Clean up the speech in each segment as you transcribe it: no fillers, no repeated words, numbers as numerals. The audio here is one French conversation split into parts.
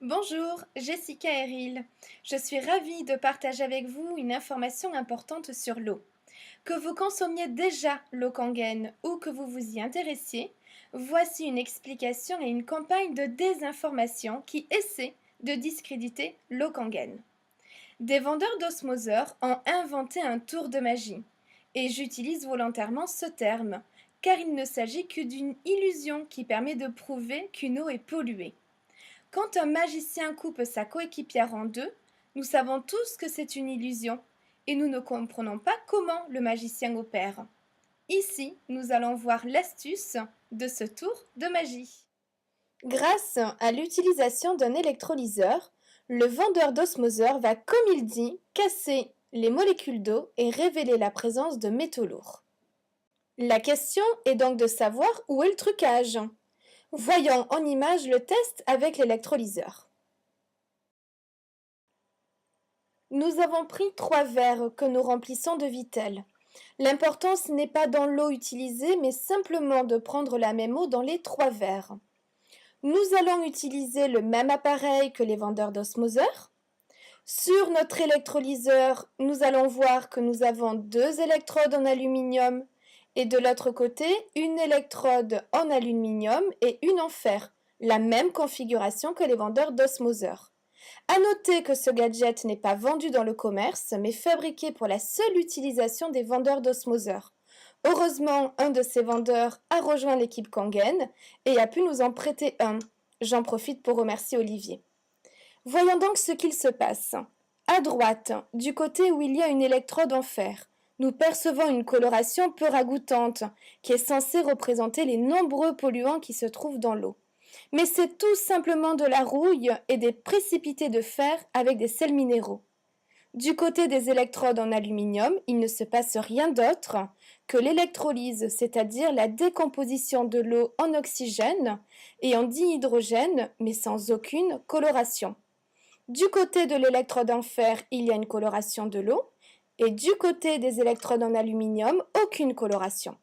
Bonjour, Jessica Eril. Je suis ravie de partager avec vous une information importante sur l'eau. Que vous consommiez déjà l'eau Kangen ou que vous vous y intéressiez, voici une explication et une campagne de désinformation qui essaie de discréditer l'eau Kangen. Des vendeurs d'osmoseurs ont inventé un tour de magie. Et j'utilise volontairement ce terme, car il ne s'agit que d'une illusion qui permet de prouver qu'une eau est polluée. Quand un magicien coupe sa coéquipière en deux, nous savons tous que c'est une illusion, et nous ne comprenons pas comment le magicien opère. Ici, nous allons voir l'astuce de ce tour de magie. Grâce à l'utilisation d'un électrolyseur, le vendeur d'osmoseur va, comme il dit, casser les molécules d'eau et révéler la présence de métaux lourds. La question est donc de savoir où est le trucage. Voyons en image le test avec l'électrolyseur. Nous avons pris 3 verres que nous remplissons de Vittel. L'importance n'est pas dans l'eau utilisée, mais simplement de prendre la même eau dans les 3 verres. Nous allons utiliser le même appareil que les vendeurs d'osmoseur. Sur notre électrolyseur, nous allons voir que nous avons 2 électrodes en aluminium et de l'autre côté, une électrode en aluminium et une en fer, la même configuration que les vendeurs d'osmoseur. À noter que ce gadget n'est pas vendu dans le commerce, mais fabriqué pour la seule utilisation des vendeurs d'osmoseur. Heureusement, un de ces vendeurs a rejoint l'équipe Kangen et a pu nous en prêter un. J'en profite pour remercier Olivier. Voyons donc ce qu'il se passe. À droite, du côté où il y a une électrode en fer, nous percevons une coloration peu ragoûtante qui est censée représenter les nombreux polluants qui se trouvent dans l'eau. Mais c'est tout simplement de la rouille et des précipités de fer avec des sels minéraux. Du côté des électrodes en aluminium, il ne se passe rien d'autre que l'électrolyse, c'est-à-dire la décomposition de l'eau en oxygène et en dihydrogène, mais sans aucune coloration. Du côté de l'électrode en fer, il y a une coloration de l'eau, et du côté des électrodes en aluminium, aucune coloration.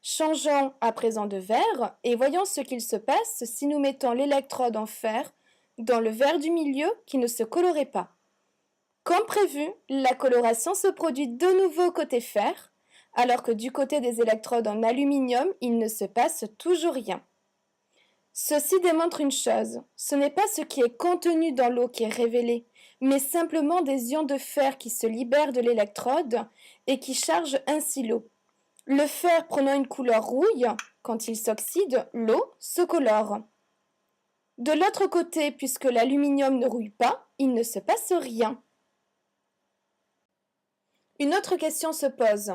Changeons à présent de verre et voyons ce qu'il se passe si nous mettons l'électrode en fer dans le verre du milieu qui ne se colorait pas. Comme prévu, la coloration se produit de nouveau côté fer, alors que du côté des électrodes en aluminium, il ne se passe toujours rien. Ceci démontre une chose, ce n'est pas ce qui est contenu dans l'eau qui est révélé, mais simplement des ions de fer qui se libèrent de l'électrode et qui chargent ainsi l'eau. Le fer prenant une couleur rouille, quand il s'oxyde, l'eau se colore. De l'autre côté, puisque l'aluminium ne rouille pas, il ne se passe rien. Une autre question se pose.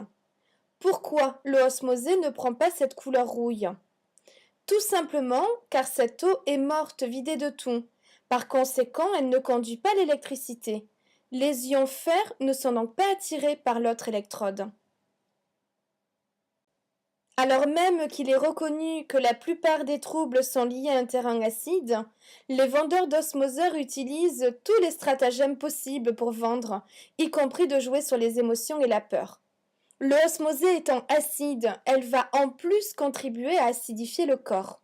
Pourquoi l'eau osmosée ne prend pas cette couleur rouille ? Tout simplement car cette eau est morte, vidée de tout. Par conséquent, elle ne conduit pas l'électricité. Les ions fer ne sont donc pas attirés par l'autre électrode. Alors même qu'il est reconnu que la plupart des troubles sont liés à un terrain acide, les vendeurs d'osmoseurs utilisent tous les stratagèmes possibles pour vendre, y compris de jouer sur les émotions et la peur. L'eau osmosée étant acide, elle va en plus contribuer à acidifier le corps.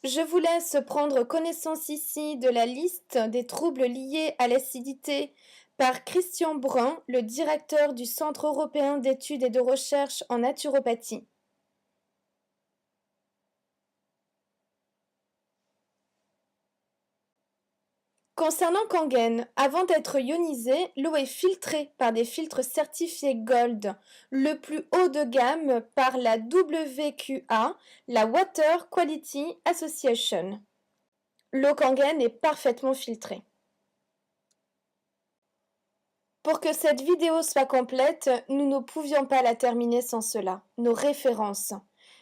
Je vous laisse prendre connaissance ici de la liste des troubles liés à l'acidité par Christian Brun, le directeur du Centre européen d'études et de recherche en naturopathie. Concernant Kangen, avant d'être ionisée, l'eau est filtrée par des filtres certifiés Gold, le plus haut de gamme par la WQA, la Water Quality Association. L'eau Kangen est parfaitement filtrée. Pour que cette vidéo soit complète, nous ne pouvions pas la terminer sans cela. Nos références.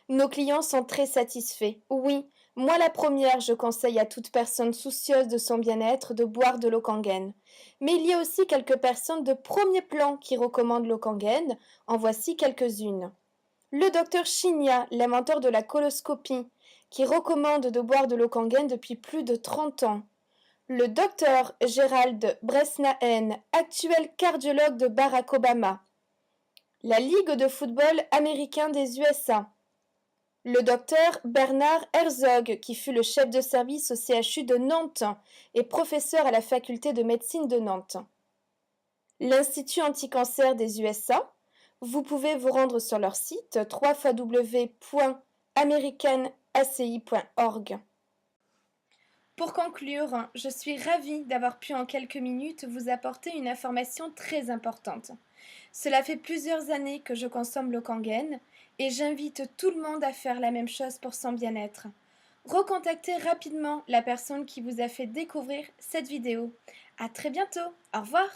Nos clients sont très satisfaits. Oui, moi la première, je conseille à toute personne soucieuse de son bien-être de boire de l'eau Kangen. Mais il y a aussi quelques personnes de premier plan qui recommandent l'eau Kangen. En voici quelques-unes. Le docteur Shinya, l'inventeur de la coloscopie, qui recommande de boire de l'eau Kangen depuis plus de 30 ans. Le docteur Gerald Bresnahan, actuel cardiologue de Barack Obama. La Ligue de football américain des USA. Le docteur Bernard Herzog, qui fut le chef de service au CHU de Nantes et professeur à la faculté de médecine de Nantes. L'Institut anticancer des USA, vous pouvez vous rendre sur leur site www.americanaci.org. Pour conclure, je suis ravie d'avoir pu en quelques minutes vous apporter une information très importante. Cela fait plusieurs années que je consomme le Kangen et j'invite tout le monde à faire la même chose pour son bien-être. Recontactez rapidement la personne qui vous a fait découvrir cette vidéo. À très bientôt. Au revoir.